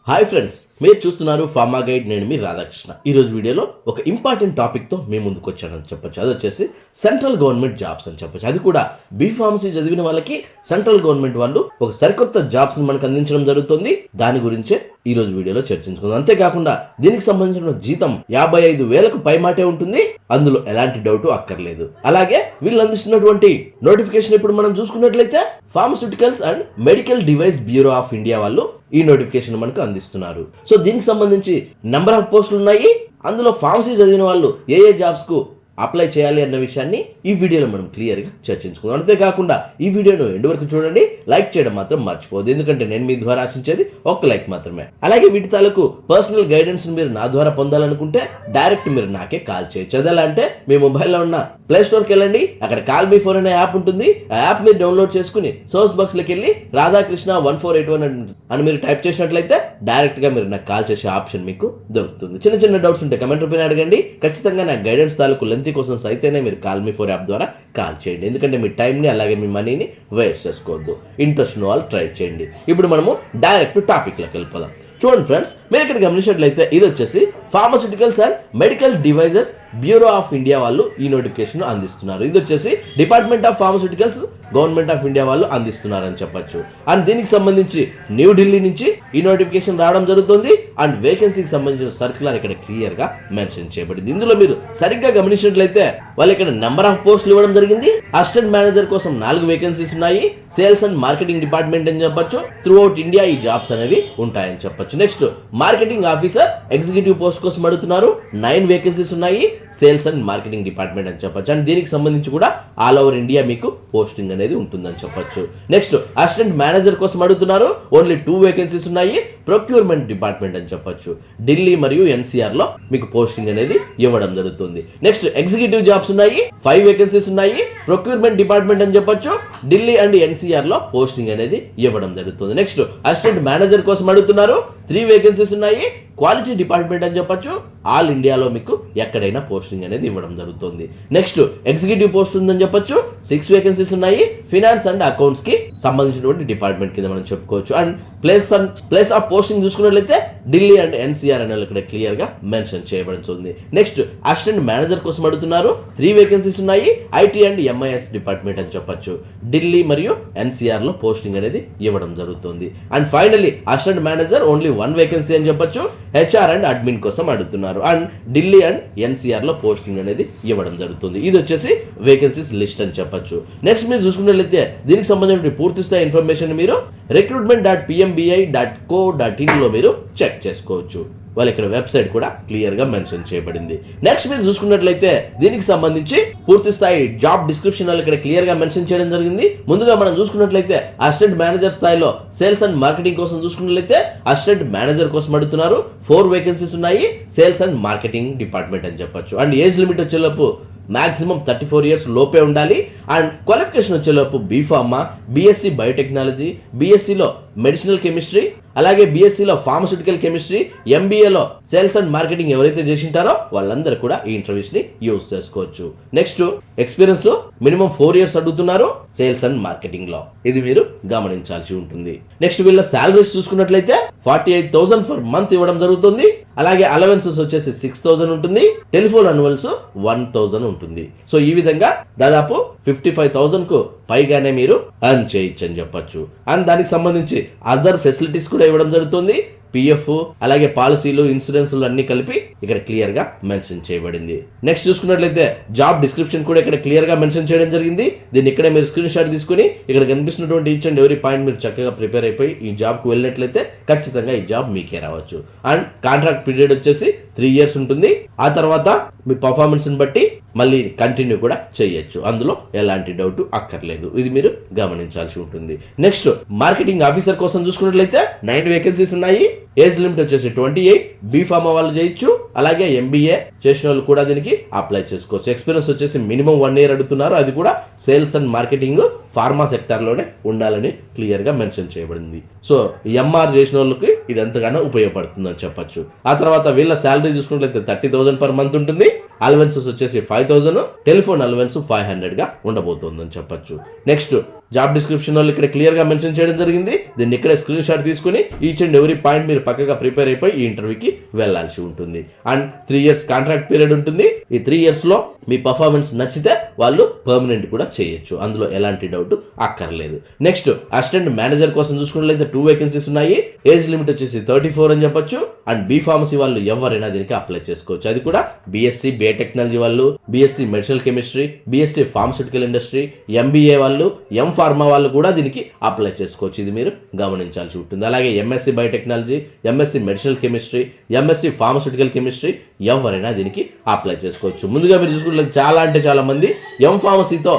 Hi friends, మీరు చూస్తున్నారు pharma guide. నేను మీ రాధాకృష్ణ. ఈరోజు వీడియోలో ఒక ఇంపార్టెంట్ టాపిక్తో మేము ముందుకు వచ్చానని చెప్పొచ్చు. అది వచ్చేసి సెంట్రల్ గవర్నమెంట్ జాబ్స్ అని చెప్పొచ్చు. అది కూడా బీఫార్మసీ చదివిన వాళ్ళకి సెంట్రల్ గవర్నమెంట్ వాళ్ళు ఒక సరికొత్త జాబ్స్ని మనకు అందించడం జరుగుతుంది. దాని గురించే ఈరోజు వీడియోలో చర్చించుకుందాం. అంతేకాకుండా దీనికి సంబంధించిన జీతం 55,000కు పైమాటే ఉంటుంది. అందులో ఎలాంటి డౌట్ అక్కర్లేదు. అలాగే వీళ్ళు అందిస్తున్నటువంటి నోటిఫికేషన్ ఇప్పుడు మనం చూసుకున్నట్లయితే pharmaceuticals and medical device bureau of India వాళ్ళు ఈ నోటిఫికేషన్ మనకు అందిస్తున్నారు. సో దీనికి సంబంధించి నెంబర్ ఆఫ్ పోస్టులు ఉన్నాయి. అందులో ఫార్మసీ చదివిన వాళ్ళు ఏ జాబ్స్ కు అప్లై చేయాలి అన్న విషయాన్ని ఈ వీడియోలో మనం క్లియర్గా చర్చించుకుందాం. అంతేకాకుండా ఈ వీడియోను ఎండ్ వరకు చూడండి. లైక్ చేయడం మాత్రం మర్చిపోదు, ఎందుకంటే నేను మీ ద్వారా ఆశించేది ఒక్క లైక్ మాత్రమే. అలాగే వీటి తాలూకు పర్సనల్ గైడెన్స్ మీరు నా ద్వారా పొందాలనుకుంటే డైరెక్ట్ మీరు నాకే కాల్ చేయొచ్చు. అదేలా అంటే మీ మొబైల్లో ఉన్న ప్లే స్టోర్కి వెళ్ళండి. అక్కడ కాల్ మీ ఫోన్ అనే యాప్ ఉంటుంది. ఆ యాప్ మీరు డౌన్లోడ్ చేసుకుని సోర్స్ బాక్స్లోకి వెళ్ళి రాధాకృష్ణ 1481 అని మీరు టైప్ చేసినట్లయితే డైరెక్ట్గా మీరు నాకు కాల్ చేసే ఆప్షన్ మీకు దొరుకుతుంది. చిన్న చిన్న డౌట్స్ ఉంటే కమెంట్ రూపంలో అడగండి. ఖచ్చితంగా నా గైడెన్స్ తాలూకు లెంత్ కోసం అయితేనే మీరు కాల్ మీ 4 యాప్ ద్వారా కాల్ చేయండి. ఎందుకంటే మీ టైంని అలాగే మీ మనీని వేస్ట్ చేసుకోవద్దు. ఇంట్రెస్ట్ ఉన్న వాళ్ళు ట్రై చేయండి. ఇప్పుడు మనము డైరెక్ట్ టాపిక్లోకి వెళ్ళిపోదాం. చూడండి ఫ్రెండ్స్, మీరు ఇక్కడ గమనించినట్లయితే ఇది వచ్చేసి pharmaceuticals and medical devices bureau of India వాళ్ళు ఈ నోటిఫికేషన్ అందిస్తున్నారు. ఇది వచ్చేసి department of pharmaceuticals government of India వాళ్ళు అందిస్తున్నారని చెప్పొచ్చు. అండ్ దీనికి సంబంధించి న్యూఢిల్లీ నుంచి ఈ నోటిఫికేషన్ రావడం జరుగుతుంది. అండ్ వేకెన్సీకి సంబంధించిన సర్క్యులర్ ఇక్కడ క్లియర్ గా మెన్షన్ చేయబడింది. ఇందులో మీరు సరిగ్గా గమనించినట్లయితే వాళ్ళు ఇక్కడ నెంబర్ ఆఫ్ పోస్టులు ఇవ్వడం జరిగింది. అసిస్టెంట్ మేనేజర్ కోసం 4 వేకెన్సీస్ ఉన్నాయి. సేల్స్ అండ్ మార్కెటింగ్ డిపార్ట్మెంట్ అని చెప్పొచ్చు. త్రూ అవుట్ ఇండియా ఈ జాబ్స్ అనేవి ఉంటాయని చెప్పొచ్చు. Next marketing officer executive post కోసం అడుగుతున్నారు. 9 వేకెన్సీస్ ఉన్నాయి. సేల్స్ అండ్ మార్కెటింగ్ డిపార్ట్మెంట్ అని చెప్పొచ్చు. అండ్ దీనికి సంబంధించి కూడా ఆల్ ఓవర్ ఇండియా మీకు పోస్టింగ్ అనేది ఉంటుందని చెప్పొచ్చు. నెక్స్ట్ అసిస్టెంట్ మేనేజర్ కోసం అడుగుతున్నారు. ఓన్లీ 2 వేకెన్సీస్ ఉన్నాయి. ప్రొక్యూర్మెంట్ డిపార్ట్మెంట్ అని చెప్పొచ్చు. ఢిల్లీ మరియు ఎన్సీఆర్ లో మీకు పోస్టింగ్ అనేది ఇవ్వడం జరుగుతుంది. నెక్స్ట్ ఎగ్జిక్యూటివ్ జాబ్స్ ఉన్నాయి. 5 వేకెన్సీస్ ఉన్నాయి. ప్రొక్యూర్మెంట్ డిపార్ట్మెంట్ అని చెప్పొచ్చు. ఢిల్లీ అండ్ ఎన్సీఆర్ లో పోస్టింగ్ అనేది ఇవ్వడం జరుగుతుంది. నెక్స్ట్ అసిస్టెంట్ మేనేజర్ కోసం అడుగుతున్నారు. 3 వేకెన్సీస్ ఉన్నాయి. క్వాలిటీ డిపార్ట్మెంట్ అని చెప్పొచ్చు. ఆల్ ఇండియాలో మీకు ఎక్కడైనా పోస్టింగ్ అనేది ఇవ్వడం జరుగుతుంది. నెక్స్ట్ ఎగ్జిక్యూటివ్ పోస్ట్ ఉందని చెప్పొచ్చు. 6 వేకెన్సీస్ ఉన్నాయి. ఫినాన్స్ అండ్ అకౌంట్స్ కి సంబంధించినటువంటి డిపార్ట్మెంట్ కింద మనం చెప్పుకోవచ్చు. అండ్ ప్లేస్ ఆఫ్ పోస్టింగ్ చూసుకున్నట్లయితే ఢిల్లీ అండ్ ఎన్సీఆర్ అనేది ఇక్కడ క్లియర్ గా మెన్షన్ చేయబడుతుంది. నెక్స్ట్ అసిస్టెంట్ మేనేజర్ కోసం అడుగుతున్నారు. 3 వేకెన్సీస్ ఉన్నాయి. ఐటీ అండ్ ఎంఐఎస్ డిపార్ట్మెంట్ అని చెప్పొచ్చు. ఢిల్లీ మరియు ఎన్సీఆర్ లో పోస్టింగ్ అనేది ఇవ్వడం జరుగుతుంది. And finally assistant manager only 1 vacancy అని చెప్పొచ్చు. హెచ్ఆర్ అండ్ అడ్మిన్ కోసం అడుగుతున్నారు. అండ్ ఢిల్లీ అండ్ ఎన్సీఆర్ లో పోస్టింగ్ అనేది ఇవ్వడం జరుగుతుంది. ఇది వచ్చేసి వేకెన్సీస్ లిస్ట్ అని చెప్పొచ్చు. నెక్స్ట్ మీరు చూసుకున్నట్లయితే దీనికి సంబంధించిన పూర్తి స్థాయి ఇన్ఫర్మేషన్ మీరు recruitment.pmbi.co.in లో మీరు చెక్ చేసుకోవచ్చు. వాళ్ళు ఇక్కడ వెబ్సైట్ కూడా క్లియర్ గా మెన్షన్ చేయబడింది. నెక్స్ట్ మీరు చూసుకున్నట్లయితే దీనికి సంబంధించి పూర్తి స్థాయి జాబ్ డిస్క్రిప్షన్ వాళ్ళు ఇక్కడ క్లియర్ గా మెన్షన్ చేయడం జరిగింది. ముందుగా మనం చూసుకున్నట్లయితే అసిస్టెంట్ మేనేజర్ స్థాయిలో సేల్స్ అండ్ మార్కెటింగ్ కోసం చూసుకున్నట్లయితే అసిస్టెంట్ మేనేజర్ కోసం అడుగుతున్నారు. 4 వేకెన్సీస్ ఉన్నాయి. సేల్స్ అండ్ మార్కెటింగ్ డిపార్ట్మెంట్ అని చెప్పొచ్చు. అండ్ ఏజ్ లిమిట్ వచ్చేలోపు మాక్సిమం 34 ఇయర్స్ లోపే ఉండాలి. అండ్ క్వాలిఫికేషన్ వచ్చేలోపు బీఫార్మా, బీఎస్సీ బయోటెక్నాలజీ, బీఎస్సీలో మెడిసినల్ కెమిస్ట్రీ, అలాగే బీఎస్సీలో ఫార్మస్యూటికల్ కెమిస్ట్రీ, ఎంబీఏలో సేల్స్ అండ్ మార్కెటింగ్ ఎవరైతే చేసింటారో వాళ్ళందరూ కూడా ఈ ఇంటర్వ్యూస్ ని యూజ్ చేసుకోవచ్చు. నెక్స్ట్ ఎక్స్పీరియన్స్ మినిమం 4 ఇయర్స్ అడుగుతున్నారు సేల్స్ అండ్ మార్కెటింగ్ లో. ఇది మీరు గమనించాల్సి ఉంటుంది. నెక్స్ట్ వీళ్ళ సాలరీస్ చూసుకున్నట్లయితే 48,000 ఫర్ మంత్ ఇవ్వడం జరుగుతుంది. అలాగే అలవెన్సెస్ వచ్చేసి 6,000 ఉంటుంది. టెలిఫోన్ అన్యువల్స్ 1,000 ఉంటుంది. సో ఈ విధంగా దాదాపు 55,000 కు పైగానే మీరు ఎర్న్ చేయొచ్చు అని చెప్పొచ్చు. అండ్ దానికి సంబంధించి అదర్ ఫెసిలిటీస్ కూడా ఇవ్వడం జరుగుతుంది. పిఎఫ్ అలాగే పాలసీలు, ఇన్సూరెన్స్లు అన్ని కలిపి ఇక్కడ క్లియర్ గా మెన్షన్ చేయబడింది. నెక్స్ట్ చూసుకున్నట్లయితే జాబ్ డిస్క్రిప్షన్ కూడా ఇక్కడ క్లియర్ గా మెన్షన్ చేయడం జరిగింది. దీన్ని ఇక్కడే మీరు స్క్రీన్ షాట్ తీసుకుని ఇక్కడ కనిపిస్తున్నటువంటి ఈచ్ అండ్ ఎవరీ పాయింట్ మీరు చక్కగా ప్రిపేర్ అయిపోయి ఈ జాబ్ కు వెళ్ళినట్లయితే ఖచ్చితంగా ఈ జాబ్ మీకే రావచ్చు. అండ్ కాంట్రాక్ట్ పీరియడ్ వచ్చేసి 3 ఇయర్స్ ఉంటుంది. ఆ తర్వాత మీ పర్ఫార్మెన్స్ ని బట్టి మళ్ళీ కంటిన్యూ కూడా చేయొచ్చు. అందులో ఎలాంటి డౌట్ అక్కర్లేదు. ఇది మీరు గమనించాల్సి ఉంటుంది. నెక్స్ట్ మార్కెటింగ్ ఆఫీసర్ కోసం చూసుకున్నట్లయితే 9 వేకెన్సీస్ ఉన్నాయి. ఏజ్ లిమిట్ వచ్చేసి 28. బీఫార్మా వాళ్ళు చేయొచ్చు. అలాగే MBA చేసిన వాళ్ళు కూడా దీనికి అప్లై చేసుకోవచ్చు. ఎక్స్పీరియన్స్ వచ్చేసి మినిమం 1 year అడుగుతున్నారు, అది కూడా సేల్స్ అండ్ మార్కెటింగ్ ఫార్మా సెక్టార్లోనే ఉండాలని క్లియర్గా మెన్షన్ చేయబడింది. సో MR చేసిన వాళ్ళకి ఇది ఎంతగానో ఉపయోగపడుతుందని చెప్పొచ్చు. ఆ తర్వాత వీళ్ళ శాలరీ చూసుకున్నట్లయితే 30,000 per month ఉంటుంది. అలవెన్సెస్ వచ్చేసి 5,000, టెలిఫోన్ అలవెన్స్ 500గా ఉండబోతుందని చెప్పొచ్చు. నెక్స్ట్ జాబ్ డిస్క్రిప్షన్ వాళ్ళు ఇక్కడ క్లియర్గా మెన్షన్ చేయడం జరిగింది. దీన్ని ఇక్కడే స్క్రీన్ షాట్ తీసుకుని ఈచ్ అండ్ ఎవ్రీ పాయింట్ మీరు పక్కగా ప్రిపేర్ అయిపోయి ఈ ఇంటర్వ్యూకి వెళ్లాల్సి ఉంటుంది. అండ్ 3 years కాంట్రాక్ట్ పీరియడ్ ఉంటుంది. ఈ 3 years లో మీ పర్ఫార్మెన్స్ నచ్చితే వాళ్ళు పర్మనెంట్ కూడా చేయొచ్చు, అందులో ఎలాంటి డౌట్ అక్కర్లేదు. నెక్స్ట్ అసిస్టెంట్ మేనేజర్ కోసం చూసుకున్నట్లయితే 2 vacancies ఉన్నాయి. ఏజ్ లిమిట్ వచ్చేసి 34 అని చెప్పొచ్చు. అండ్ బి ఫార్మసీ వాళ్ళు ఎవరైనా దీనికి అప్లై చేసుకోవచ్చు, అది కూడా BSc బయోటెక్నాలజీ వాళ్ళు, BSc medicinal chemistry, BSc pharmaceutical industry, MBA వాళ్ళు, ఫార్మా వాళ్ళు కూడా దీనికి అప్లై చేసుకోవచ్చు. ఇది మీరు గమనించాల్సి ఉంటుంది. అలాగే MSc biotechnology, MSc medicinal chemistry, MSc pharmaceutical chemistry ఎవరైనా దీనికి అప్లై చేసుకోవచ్చు. ముందుగా మీరు చూసుకుంటే చాలా మంది ఫార్మసీతో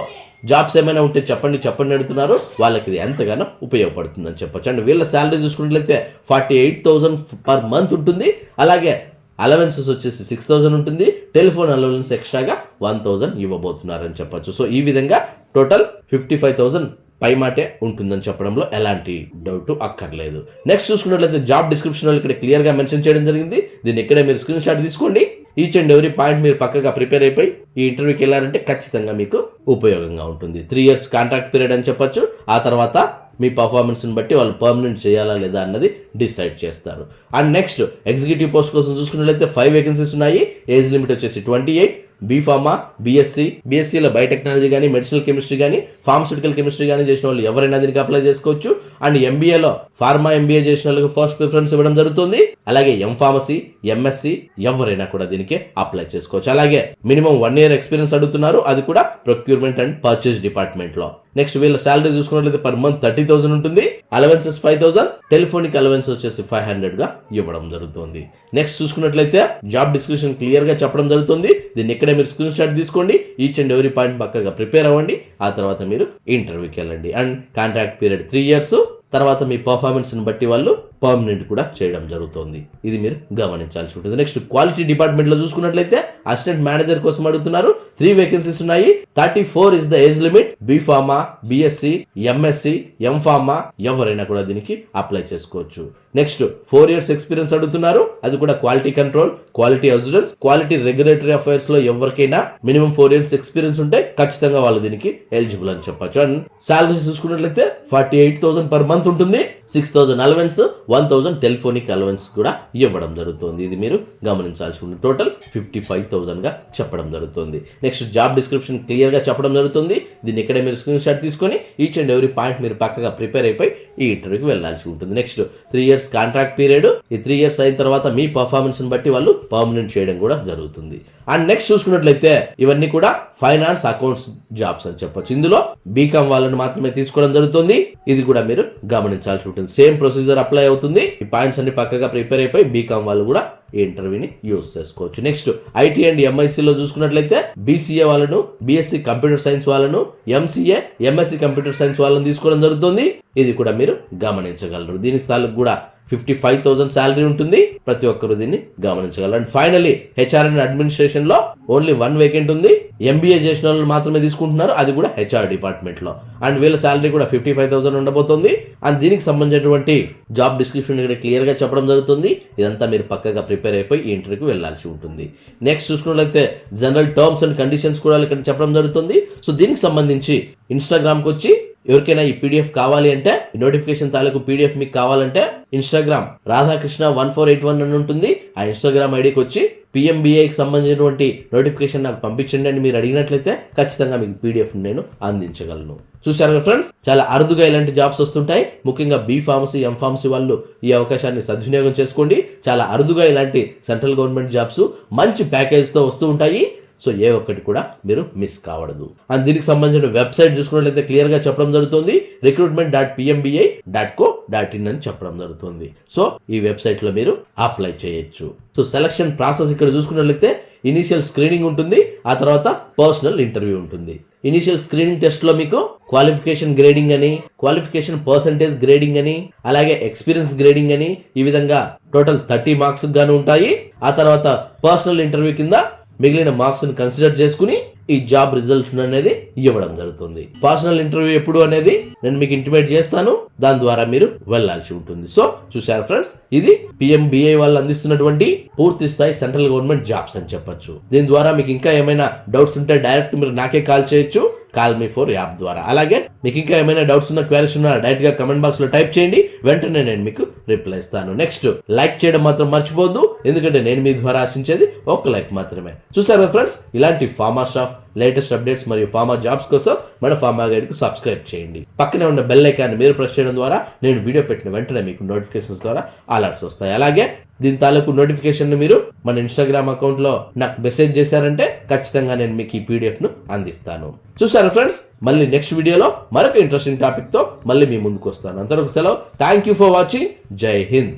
జాబ్స్ ఏమైనా ఉంటే చెప్పండి అడుగుతున్నారు. వాళ్ళకి ఇది ఎంతగానో ఉపయోగపడుతుందని చెప్పొచ్చు. అండ్ వీళ్ళ శాలరీ చూసుకున్నట్లయితే 48,000 per month ఉంటుంది. అలాగే అలవెన్సెస్ వచ్చేసి 6,000 ఉంటుంది. టెలిఫోన్ అలవెన్స్ ఎక్స్ట్రాగా 1,000 ఇవ్వబోతున్నారని చెప్పొచ్చు. సో ఈ విధంగా టోటల్ 55,000 పై మాటే ఉంటుందని చెప్పడంలో ఎలాంటి డౌట్ అక్కర్లేదు. నెక్స్ట్ చూసుకున్నట్లయితే జాబ్ డిస్క్రిప్షన్ వాళ్ళు ఇక్కడ క్లియర్గా మెన్షన్ చేయడం జరిగింది. దీన్ని ఇక్కడే మీరు స్క్రీన్ షాట్ తీసుకోండి. ఈచ్ అండ్ ఎవ్రీ పాయింట్ మీరు పక్కగా ప్రిపేర్ అయిపోయి ఈ ఇంటర్వ్యూకి వెళ్ళారంటే ఖచ్చితంగా మీకు ఉపయోగంగా ఉంటుంది. 3 years కాంట్రాక్ట్ పీరియడ్ అని చెప్పొచ్చు. ఆ తర్వాత మీ పర్ఫార్మెన్స్ని బట్టి వాళ్ళు పర్మనెంట్ చేయాలా లేదా అన్నది డిసైడ్ చేస్తారు. అండ్ నెక్స్ట్ ఎగ్జిక్యూటివ్ పోస్ట్ కోసం చూసుకున్నట్లయితే 5 vacancies ఉన్నాయి. ఏజ్ లిమిట్ వచ్చేసి 28. బీ ఫార్మా, BScలో బయోటెక్నాలజీ కానీ, మెడిసినల్ కెమిస్ట్రీ కానీ, ఫార్మస్యూటికల్ కెమిస్ట్రీ కానీ చేసిన వాళ్ళు ఎవరైనా దీనికి అప్లై చేసుకోవచ్చు. అండ్ MBAలో ఫార్మా MBA చేసిన వాళ్ళకి ఫస్ట్ ప్రిఫరెన్స్ ఇవ్వడం జరుగుతుంది. అలాగే ఫార్మసీ, MSc ఎవరైనా కూడా దీనికి అప్లై చేసుకోవచ్చు. అలాగే మినిమం 1 year ఎక్స్పీరియన్స్ అడుగుతున్నారు, అది కూడా ప్రొక్యూర్మెంట్ అండ్ పర్చేస్ డిపార్ట్మెంట్లో. నెక్స్ట్ వీళ్ళ శాలరీ చూసుకున్నట్లయితే per month 30,000 ఉంటుంది. అలవెన్సెస్ 5,000, టెలిఫోనిక్ అలవెన్స్ వచ్చేసి 500గా ఇవ్వడం జరుగుతుంది. నెక్స్ట్ చూసుకున్నట్లయితే జాబ్ డిస్క్రిప్షన్ క్లియర్ గా చెప్పడం జరుగుతుంది. దీన్ని ఇక్కడే మీరు స్క్రీన్ షాట్ తీసుకోండి. ఈచ్ అండ్ ఎవ్రీ పాయింట్ పక్కగా ప్రిపేర్ అవ్వండి. ఆ తర్వాత మీరు ఇంటర్వ్యూకి వెళ్ళండి. And contract period 3 years. తర్వాత మీ పర్ఫార్మెన్స్ని బట్టి వాళ్ళు పర్మనెంట్ కూడా చేయడం జరుగుతుంది. ఇది మీరు గమనించాల్సి ఉంటుంది. నెక్స్ట్ క్వాలిటీ డిపార్ట్మెంట్లో చూసుకున్నట్లయితే అసిస్టెంట్ మేనేజర్ కోసం అడుగుతున్నారు. 3 vacancies ఉన్నాయి. 34 is the age limit. B pharma, BSc, MSc, pharma ఎవరైనా కూడా దీనికి అప్లై చేసుకోవచ్చు. నెక్స్ట్ 4 years ఎక్స్పీరియన్స్ అడుగుతున్నారు. అది కూడా quality control, quality assurance, quality regulatory affairs లో ఎవరికైనా మినిమం 4 years ఎక్స్పీరియన్స్ ఉంటే ఖచ్చితంగా వాళ్ళు దీనికి ఎలిజిబుల్ అని చెప్పొచ్చు. అండ్ సాలరీస్ చూసుకున్నట్లయితే 48,000 per month ఉంటుంది. 6,000 అలవెన్స్, 1,000 టెలిఫోనిక్ అలవెన్స్ కూడా ఇవ్వడం జరుగుతుంది. ఇది మీరు గమనించాల్సి ఉంటుంది. టోటల్ 55,000గా చెప్పడం జరుగుతుంది. నెక్స్ట్ జాబ్ డిస్క్రిప్షన్ క్లియర్ గా చెప్పడం జరుగుతుంది. దీన్ని ఇక్కడే మీరు స్క్రీన్ షాట్ తీసుకొని ఈచ్ అండ్ ఎవ్రీ పాయింట్ మీరు పక్కగా ప్రిపేర్ అయిపోయి ఈ ఇంటర్వ్యూకి వెళ్ళాల్సి ఉంటుంది. Next 3 years contract period. ఈ 3 years అయిన తర్వాత మీ పర్ఫార్మెన్స్ బట్టి వాళ్ళు పర్మనెంట్ చేయడం కూడా జరుగుతుంది. అండ్ నెక్స్ట్ చూసుకున్నట్లయితే ఇవన్నీ కూడా ఫైనాన్స్ అకౌంట్స్ జాబ్స్ అని చెప్పొచ్చు. ఇందులో బీకామ్ వాళ్ళని మాత్రమే తీసుకోవడం జరుగుతుంది. ఇది కూడా మీరు గమనించాల్సి ఉంటుంది. సేమ్ ప్రొసీజర్ అప్లై అవుతుంది. ఈ పాయింట్స్ అన్ని పక్కగా ప్రిపేర్ అయిపోయి బీకామ్ వాళ్ళు కూడా ఈ ఇంటర్వ్యూని యూజ్ చేసుకోవచ్చు. నెక్స్ట్ IT అండ్ MICలో చూసుకున్నట్లయితే BCA వాళ్ళను, BSc కంప్యూటర్ సైన్స్ వాళ్ళను, MCA, MSc కంప్యూటర్ సైన్స్ వాళ్ళని తీసుకోవడం జరుగుతుంది. ఇది కూడా మీరు గమనించగలరు. దీని స్థాయికి కూడా 55,000 శాలరీ ఉంటుంది. ప్రతి ఒక్కరు దీన్ని గమనించగలరు. And finally HR and administration లో ఓన్లీ 1 vacant ఉంది. MBA చేసిన వాళ్ళు మాత్రమే తీసుకుంటున్నారు, అది కూడా HR డిపార్ట్మెంట్ లో. అండ్ వీళ్ళ శాలరీ కూడా 55,000 ఉండబోతుంది. అండ్ దీనికి సంబంధించినటువంటి జాబ్ డిస్క్రిప్షన్ ఇక్కడ క్లియర్ గా చెప్పడం జరుగుతుంది. ఇదంతా మీరు పక్కగా ప్రిపేర్ అయిపోయి ఈ ఇంటర్వ్యూకి వెళ్ళాల్సి ఉంటుంది. నెక్స్ట్ చూసుకున్నట్లయితే జనరల్ టర్మ్స్ అండ్ కండిషన్స్ కూడా ఇక్కడ చెప్పడం జరుగుతుంది. సో దీనికి సంబంధించి ఇన్స్టాగ్రామ్కి వచ్చి ఎవరికైనా ఈ PDF కావాలి అంటే, ఈ నోటిఫికేషన్ తాలూకు PDF మీకు కావాలంటే ఇన్స్టాగ్రామ్ రాధాకృష్ణ 1481 అని ఉంటుంది. ఆ ఇన్స్టాగ్రామ్ ఐడికి వచ్చి PMBAకి సంబంధించినటువంటి నోటిఫికేషన్ నాకు పంపించండి అని మీరు అడిగినట్లయితే ఖచ్చితంగా మీకు PDF నేను అందించగలను. చూశారు కదా ఫ్రెండ్స్, చాలా అరుదుగా ఇలాంటి జాబ్స్ వస్తుంటాయి. ముఖ్యంగా బీ ఫార్మసీ, ఫార్మసీ వాళ్ళు ఈ అవకాశాన్ని సద్వినియోగం చేసుకోండి. చాలా అరుదుగా ఇలాంటి సెంట్రల్ గవర్నమెంట్ జాబ్స్ మంచి ప్యాకేజ్తో వస్తూ ఉంటాయి. సో ఏ ఒక్కటి కూడా మీరు మిస్ కావడదు. అండ్ దీనికి సంబంధించిన వెబ్సైట్ చూసుకున్నట్లయితే క్లియర్ గా చెప్పడం జరుగుతుంది. recruitment.pmba.co.in అని చెప్పడం జరుగుతుంది. సో ఈ వెబ్సైట్ లో మీరు అప్లై చేయొచ్చు. సో సెలక్షన్ ప్రాసెస్ ఇక్కడ చూసుకున్నట్లయితే ఇనీషియల్ స్క్రీనింగ్ ఉంటుంది, ఆ తర్వాత పర్సనల్ ఇంటర్వ్యూ ఉంటుంది. ఇనీషియల్ స్క్రీనింగ్ టెస్ట్ లో మీకు క్వాలిఫికేషన్ గ్రేడింగ్ అని, క్వాలిఫికేషన్ పర్సంటేజ్ గ్రేడింగ్ అని, అలాగే ఎక్స్పీరియన్స్ గ్రేడింగ్ అని, ఈ విధంగా టోటల్ 30 మార్క్స్ గాను ఉంటాయి. ఆ తర్వాత పర్సనల్ ఇంటర్వ్యూ కింద మిగిలిన మార్క్స్ ని కన్సిడర్ చేసుకుని ఈ జాబ్ రిజల్ట్ అనేది ఇవ్వడం జరుగుతుంది. పర్సనల్ ఇంటర్వ్యూ ఎప్పుడు అనేది నేను మీకు ఇంటిమేట్ చేస్తాను, దాని ద్వారా మీరు వెళ్ళాల్సి ఉంటుంది. సో చూసారు ఫ్రెండ్స్, ఇది PMBA వాళ్ళు అందిస్తున్నటువంటి పూర్తి స్థాయి సెంట్రల్ గవర్నమెంట్ జాబ్స్ అని చెప్పొచ్చు. దీని ద్వారా మీకు ఇంకా ఏమైనా డౌట్స్ ఉంటే డైరెక్ట్ మీరు నాకే కాల్ చేయొచ్చు, కాల్ మీ ఫోర్ యాప్ ద్వారా. అలాగే మీకు ఇంకా ఏమైనా డౌట్స్ ఉన్నా, క్వైరీస్ ఉన్నా డైరెక్ట్ గా కమెంట్ బాక్స్ లో టైప్ చేయండి, వెంటనే నేను మీకు రిప్లై ఇస్తాను. నెక్స్ట్ లైక్ చేయడం మాత్రం మర్చిపోద్దు, ఎందుకంటే నేను మీ ద్వారా ఆశించేది ఒక లైక్ మాత్రమే. చూసారా ఫ్రెండ్స్, ఇలాంటి ఫార్మా స్టాఫ్ లేటెస్ట్ అప్డేట్స్ మరియు ఫార్మా జాబ్స్ కోసం మన ఫార్మా గైడ్ కు సబ్స్క్రైబ్ చేయండి. పక్కనే ఉన్న బెల్ ఐకాన్ మీరు ప్రెస్ చేయడం ద్వారా నేను వీడియో పెట్టిన వెంటనే మీకు నోటిఫికేషన్స్ ద్వారా అలర్ట్స్ వస్తాయి. అలాగే దీని తాలూకు నోటిఫికేషన్ మీరు మన ఇన్స్టాగ్రామ్ అకౌంట్ లో నాకు మెసేజ్ చేశారంటే ఖచ్చితంగా నేను మీకు ఈ PDF ను అందిస్తాను. చూసారు ఫ్రెండ్స్, మళ్ళీ నెక్స్ట్ వీడియోలో మరొక ఇంట్రెస్టింగ్ టాపిక్ తో మళ్ళీ మీ ముందుకు వస్తాను. అంతవరకు సెలవు. Thank you for watching. జై హింద్.